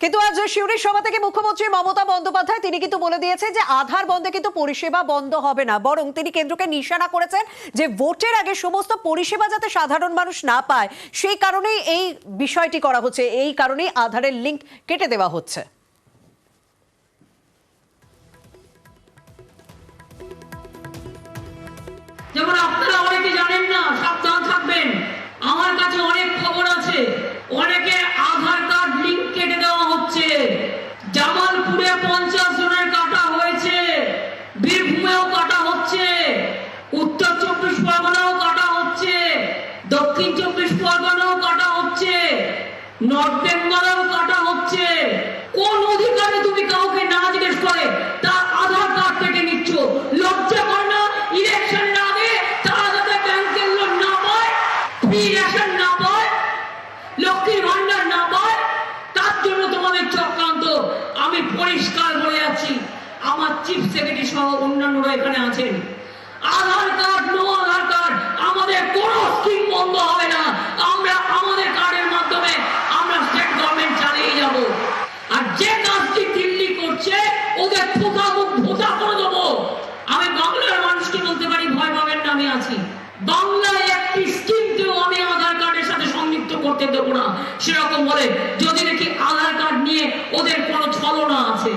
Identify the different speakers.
Speaker 1: কিন্তু আজ সিউড়ির সভা থেকে মুখ্যমন্ত্রী মমতা বন্দ্যোপাধ্যায় তিনি কিন্তু বলে দিয়েছে যে আধার বন্ধে কিন্তু পরিষেবা বন্ধ হবে না, বরং তিনি কেন্দ্রকে নিশানা করেছেন যে ভোটের আগে সমস্ত পরিষেবা যাতে সাধারণ মানুষ না পায় সেই কারণেই এই বিষয়টি করা হচ্ছে, এই কারণেই আধারের লিংক কেটে দেওয়া হচ্ছে।
Speaker 2: যেমন আপনারা অনেকে জানেন না, সাবধান থাকবেন। আমার কাছে অনেক খবর আছে, অনেকে আধার কার্ড লিংক কেটে দেওয়া হচ্ছে। জামালপুরে 50 জনের কাটা হয়েছে, বীরভূমেও কাটা হচ্ছে, উত্তর 24 পরগনাও কাটা হচ্ছে, দক্ষিণ 24 পরগনাও কাটা হচ্ছে, নর্থ বেঙ্গলেও কাটা হচ্ছে। কোন অধিকারে তুমি কাউকে না জিজ্ঞেস করে তার আধার কার্ড কেটে নিচ্ছ? লজ্জা করে না? ইলেকশন না পায়, লক্ষ্মীর ভান্ডার না পায়, তার জন্য তোমাদের চক্রান্ত। আমি পরিষ্কার বলে যাচ্ছি, আমার চিফ সেক্রেটারি সহ অন্যান্যরা এখানে আছেন। আধার কার্ড, নো আধার কার্ড, আমাদের কোনো স্কিম বন্ধ হবে না। আমরা আমাদের কার্ডের মাধ্যমে আমরা স্টেট গভর্নমেন্ট চালিয়ে যাব। আর যে কাজটি দিল্লি করছে ওদের থোকা মুখ ভোতা করে দেবো। আমি বাংলার মানুষকে বলতে পারি, ভয় পাবেন না, আমি আছি। বাংলায় একটি স্কিমকেও আমি আধার কার্ডের সাথে সংযুক্ত করতে দেবো না। সেরকম বলে যদি দেখি আধার কার্ড নিয়ে ওদের কোনো ছলনা আছে।